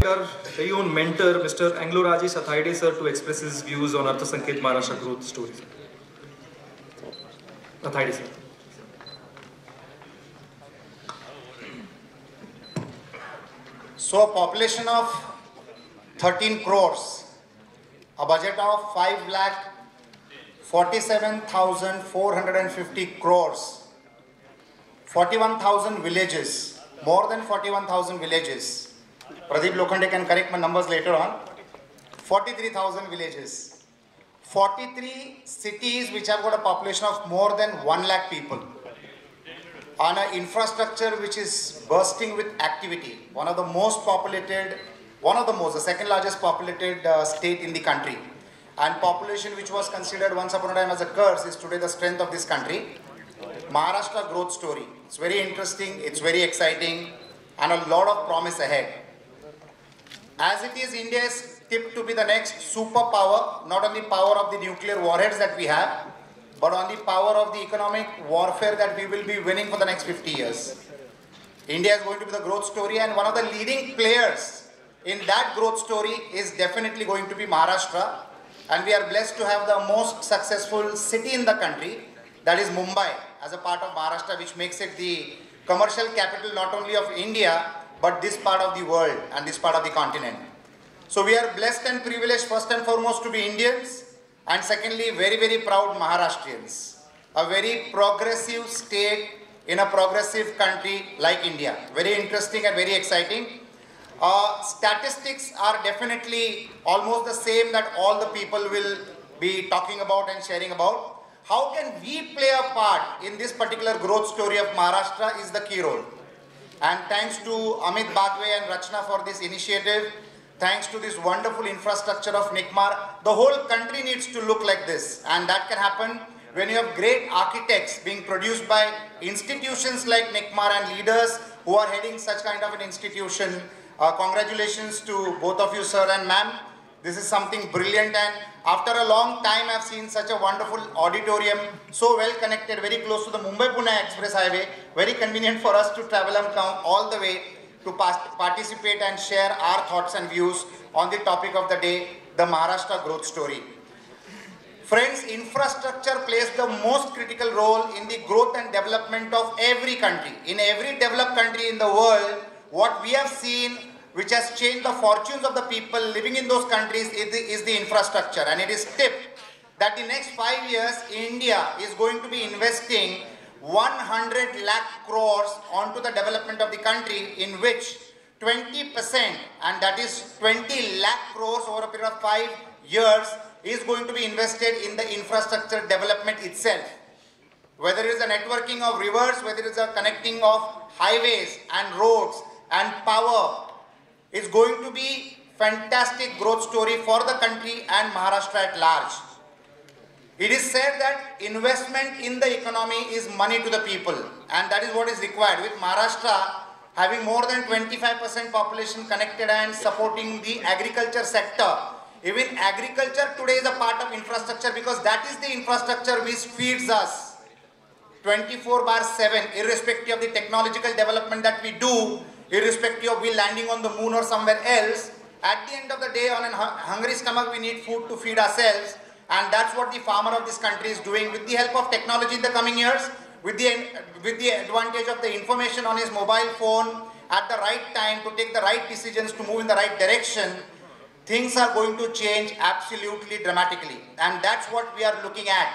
our very own mentor, Mr. Anglo Rajesh Athaide sir, to express his views on Artha Sanket Maharashtra growth story. Athaide sir. So a population of 13 crores, a budget of 5,47,450 crores, 41,000 villages, more than 41,000 villages. Pradeep Lokhande can correct my numbers later on. 43,000 villages. 43 cities which have got a population of more than 1 lakh people. On an infrastructure which is bursting with activity. One of the most populated, the second largest populated state in the country. And population which was considered once upon a time as a curse is today the strength of this country. Maharashtra growth story. It's very interesting, it's very exciting, and a lot of promise ahead. As it is, India is tipped to be the next superpower, not on the power of the nuclear warheads that we have, but on the power of the economic warfare that we will be winning for the next 50 years. India is going to be the growth story, and one of the leading players in that growth story is definitely going to be Maharashtra. And we are blessed to have the most successful city in the country, that is Mumbai, as a part of Maharashtra, which makes it the commercial capital not only of India, but this part of the world and this part of the continent. So we are blessed and privileged first and foremost to be Indians, and secondly, very, very proud Maharashtrians. A very progressive state in a progressive country like India. Very interesting and very exciting. Statistics are definitely almost the same that all the people will be talking about and sharing about. How can we play a part in this particular growth story of Maharashtra is the key role. And thanks to Amit Bagwe and Rachna for this initiative, thanks to this wonderful infrastructure of NICMAR, the whole country needs to look like this. And that can happen when you have great architects being produced by institutions like NICMAR and leaders who are heading such kind of an institution. Congratulations to both of you, sir and ma'am. This is something brilliant, and after a long time I've seen such a wonderful auditorium, so well connected, very close to the Mumbai-Pune Express Highway, very convenient for us to travel and come all the way to participate and share our thoughts and views on the topic of the day, the Maharashtra growth story. Friends, infrastructure plays the most critical role in the growth and development of every country. In every developed country in the world, what we have seen, which has changed the fortunes of the people living in those countries, is the infrastructure. And it is tipped that the next 5 years, India is going to be investing 100 lakh crores onto the development of the country, in which 20%, and that is 20 lakh crores over a period of 5 years, is going to be invested in the infrastructure development itself. Whether it is a networking of rivers, whether it is a connecting of highways and roads and power, is going to be fantastic growth story for the country and Maharashtra at large. It is said that investment in the economy is money to the people, and that is what is required. With Maharashtra having more than 25% population connected and supporting the agriculture sector, even agriculture today is a part of infrastructure, because that is the infrastructure which feeds us 24/7, irrespective of the technological development that we do, irrespective of we landing on the moon or somewhere else. At the end of the day, on a hungry stomach, we need food to feed ourselves, and that's what the farmer of this country is doing with the help of technology in the coming years, with the advantage of the information on his mobile phone at the right time to take the right decisions, to move in the right direction. Things are going to change absolutely dramatically, and that's what we are looking at.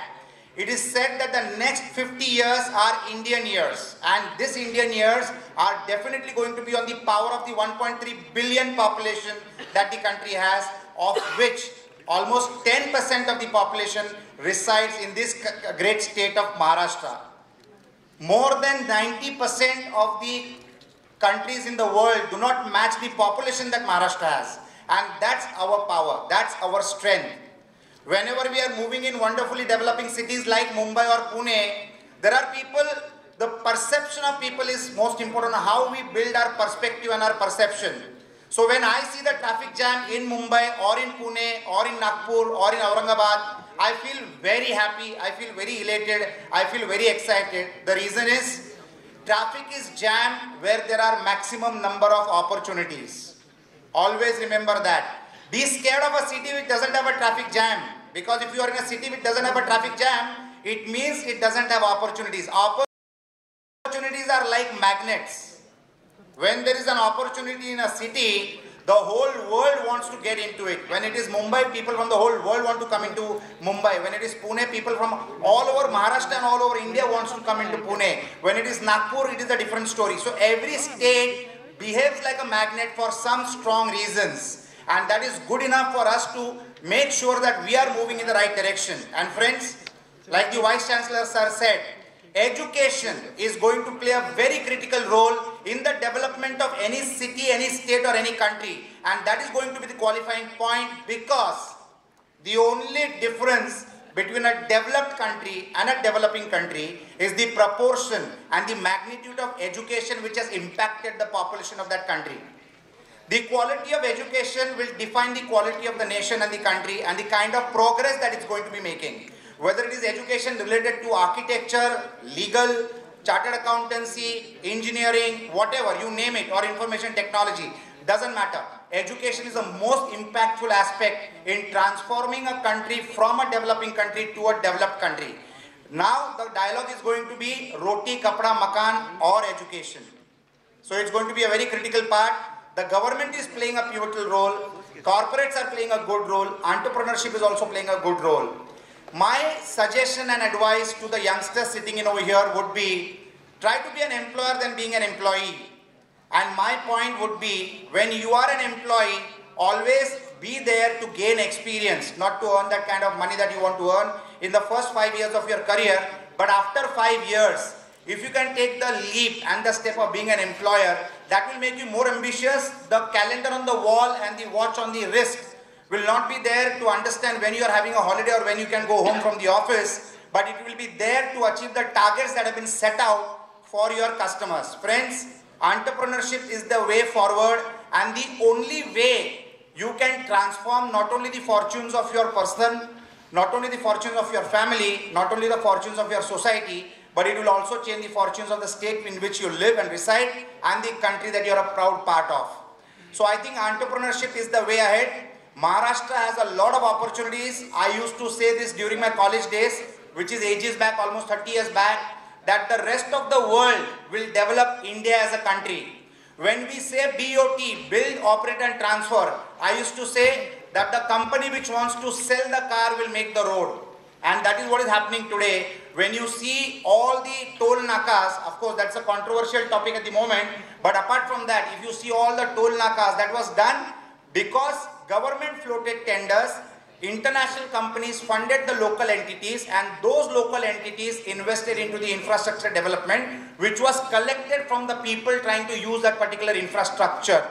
It is said that the next 50 years are Indian years, and these Indian years are definitely going to be on the power of the 1.3 billion population that the country has, of which almost 10% of the population resides in this great state of Maharashtra. More than 90% of the countries in the world do not match the population that Maharashtra has, and that's our power, that's our strength. Whenever we are moving in wonderfully developing cities like Mumbai or Pune, there are people, the perception of people is most important, how we build our perspective and our perception. So when I see the traffic jam in Mumbai or in Pune or in Nagpur or in Aurangabad, I feel very happy, I feel very elated, I feel very excited. The reason is, traffic is jammed where there are maximum number of opportunities. Always remember that. Be scared of a city which doesn't have a traffic jam. Because if you are in a city which doesn't have a traffic jam, it means it doesn't have opportunities. Opportunities are like magnets. When there is an opportunity in a city, the whole world wants to get into it. When it is Mumbai, people from the whole world want to come into Mumbai. When it is Pune, people from all over Maharashtra and all over India wants to come into Pune. When it is Nagpur, it is a different story. So every state behaves like a magnet for some strong reasons. And that is good enough for us to make sure that we are moving in the right direction. And friends, like the Vice Chancellor sir said, education is going to play a very critical role in the development of any city, any state or any country. And that is going to be the qualifying point, because the only difference between a developed country and a developing country is the proportion and the magnitude of education which has impacted the population of that country. The quality of education will define the quality of the nation and the country and the kind of progress that it's going to be making. Whether it is education related to architecture, legal, chartered accountancy, engineering, whatever, you name it, or information technology, doesn't matter. Education is the most impactful aspect in transforming a country from a developing country to a developed country. Now the dialogue is going to be roti, kapda, makan or education. So it's going to be a very critical part. The government is playing a pivotal role. Corporates are playing a good role. Entrepreneurship is also playing a good role. My suggestion and advice to the youngsters sitting in over here would be, try to be an employer than being an employee. And my point would be, when you are an employee, always be there to gain experience, not to earn that kind of money that you want to earn in the first 5 years of your career. But after 5 years, if you can take the leap and the step of being an employer, that will make you more ambitious. The calendar on the wall and the watch on the wrist will not be there to understand when you are having a holiday or when you can go home from the office, but it will be there to achieve the targets that have been set out for your customers. Friends, entrepreneurship is the way forward, and the only way you can transform not only the fortunes of your person, not only the fortunes of your family, not only the fortunes of your society, but it will also change the fortunes of the state in which you live and reside and the country that you are a proud part of. So I think entrepreneurship is the way ahead. Maharashtra has a lot of opportunities. I used to say this during my college days, which is ages back, almost 30 years back, that the rest of the world will develop India as a country. When we say BOT, build, operate and transfer, I used to say that the company which wants to sell the car will make the road. And that is what is happening today. When you see all the toll nakas, of course that's a controversial topic at the moment, but apart from that, if you see all the toll nakas, that was done because government floated tenders, international companies funded the local entities, and those local entities invested into the infrastructure development, which was collected from the people trying to use that particular infrastructure.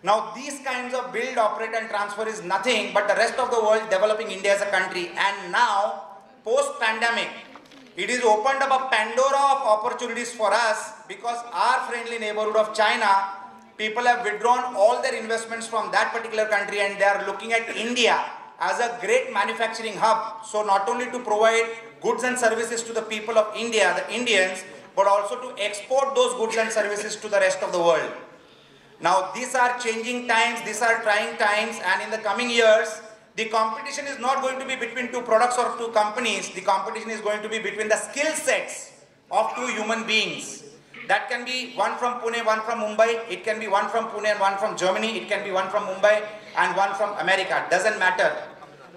Now these kinds of build, operate and transfer is nothing but the rest of the world developing India as a country. And now, post-pandemic, it is opened up a Pandora of opportunities for us, because our friendly neighborhood of China, people have withdrawn all their investments from that particular country and they are looking at India as a great manufacturing hub. So not only to provide goods and services to the people of India, the Indians, but also to export those goods and services to the rest of the world. Now these are changing times, these are trying times, and in the coming years, the competition is not going to be between two products or two companies. The competition is going to be between the skill sets of two human beings. That can be one from Pune, one from Mumbai. It can be one from Pune and one from Germany. It can be one from Mumbai and one from America. Doesn't matter.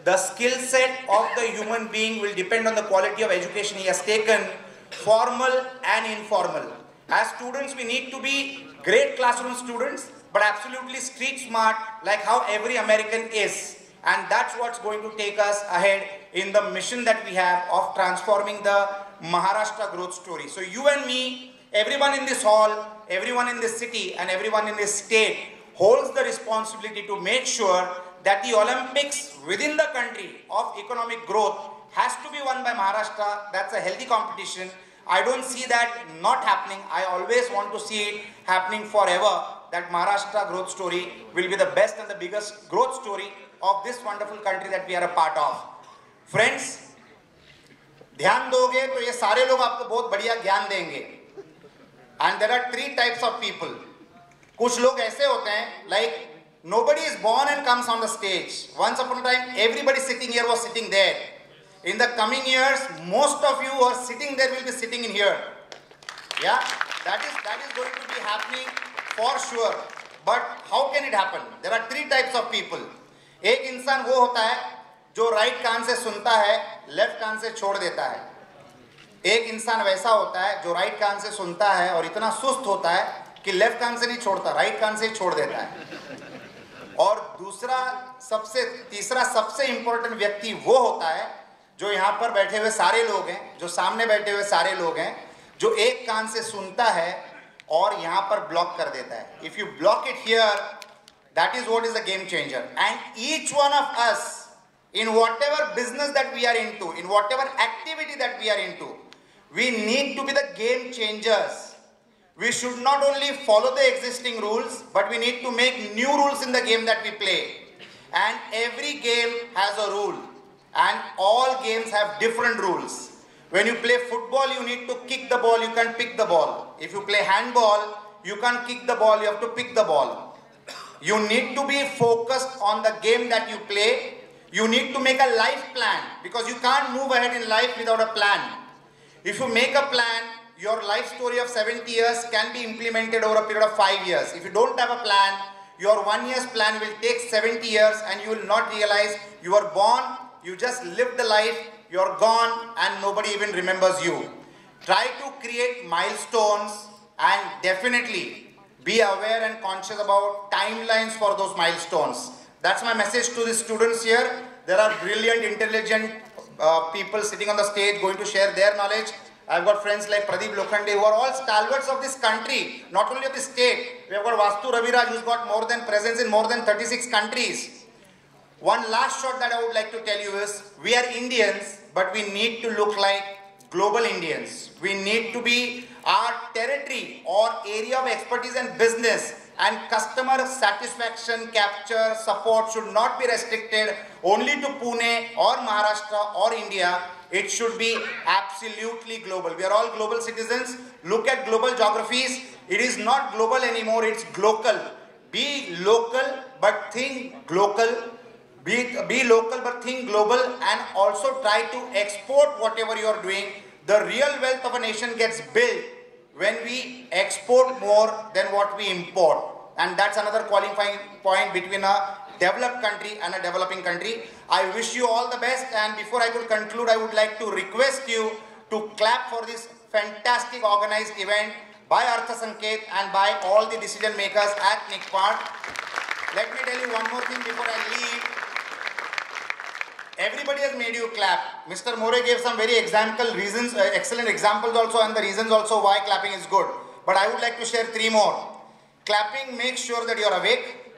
The skill set of the human being will depend on the quality of education he has taken, formal and informal. As students, we need to be great classroom students, but absolutely street smart, like how every American is. And that's what's going to take us ahead in the mission that we have of transforming the Maharashtra growth story. So you and me, everyone in this hall, everyone in this city, and everyone in this state holds the responsibility to make sure that the Olympics within the country of economic growth has to be won by Maharashtra. That's a healthy competition. I don't see that not happening. I always want to see it happening forever, that Maharashtra growth story will be the best and the biggest growth story of this wonderful country that we are a part of. Friends, ध्यान दोगे तो ये सारे लोग आपको बहुत बढ़िया ज्ञान देंगे. And there are three types of people. कुछ लोग ऐसे होते हैं, like Nobody is born and comes on the stage. Once upon a time, everybody sitting here was sitting there. In the coming years, most of you who are sitting there will be sitting in here. Yeah, that is going to be happening for sure. But how can it happen? There are three types of people. एक इंसान वो होता है जो right कान से सुनता है, left कान से छोड़ देता है. एक इंसान वैसा होता है जो राइट कान से सुनता है और इतना सुस्त होता है कि लेफ्ट कान से नहीं छोड़ता, राइट कान से ही छोड़ देता है. और तीसरा सबसे इंपॉर्टेंट व्यक्ति वो होता है जो यहाँ पर बैठे हुए सारे लोग हैं, जो सामने बैठे हुए सारे लोग हैं, जो एक कान से सुनता है और यहाँ पर ब्लॉक कर देता है. If you block it here, that is what is the game changer. And each one of us, in whatever business that we are into, in whatever activity that we are into, we need to be the game changers. We should not only follow the existing rules, but we need to make new rules in the game that we play. And every game has a rule, and all games have different rules. When you play football, you need to kick the ball, you can't pick the ball. If you play handball, you can't kick the ball, you have to pick the ball. You need to be focused on the game that you play. You need to make a life plan, because you can't move ahead in life without a plan. If you make a plan, your life story of 70 years can be implemented over a period of 5 years. If you don't have a plan, your 1 year's plan will take 70 years and you will not realize you are born, you just lived the life, you are gone and nobody even remembers you. Try to create milestones and definitely be aware and conscious about timelines for those milestones. That's my message to the students here. There are brilliant, intelligent people sitting on the stage going to share their knowledge. I've got friends like Pradeep Lokhande who are all stalwarts of this country, not only of the state. We have got Vastu Raviraj who's got more than presence in more than 36 countries. One last shot that I would like to tell you is, we are Indians, but we need to look like global Indians. We need to be our territory or area of expertise and business and customer satisfaction, capture, support should not be restricted only to Pune or Maharashtra or India. It should be absolutely global. We are all global citizens. Look at global geographies. It is not global anymore, it's global. Be local but think global. Be local but think global, and also try to export whatever you are doing. The real wealth of a nation gets built when we export more than what we import. And that's another qualifying point between a developed country and a developing country. I wish you all the best, and before I could conclude, I would like to request you to clap for this fantastic organized event by Artha Sanket and by all the decision makers at NICPAD. Let me tell you one more thing before I leave. Everybody has made you clap. Mr. More gave some very reasons, excellent examples also, and the reasons also why clapping is good. But I would like to share 3 more. Clapping makes sure that you are awake.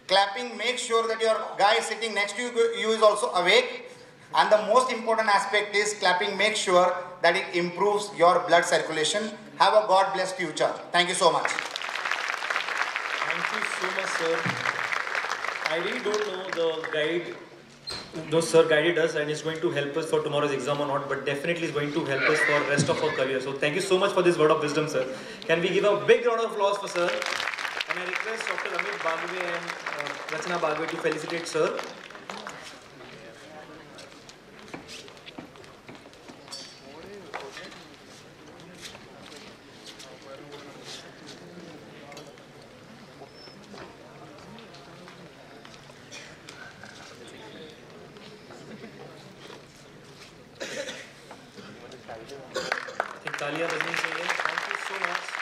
Clapping makes sure that your guy sitting next to you is also awake. And the most important aspect is clapping makes sure that it improves your blood circulation. Have a God-blessed future. Thank you so much. Thank you so much, sir. I really don't know the guide. No, sir guided us and is going to help us for tomorrow's exam or not, but definitely is going to help us for rest of our career. So thank you so much for this word of wisdom, sir. Can we give a big round of applause for sir? And I request Dr. Amit Bagwe and Rachana Bagwe to felicitate sir. तालियां बजनी चाहिए. Thank you so much.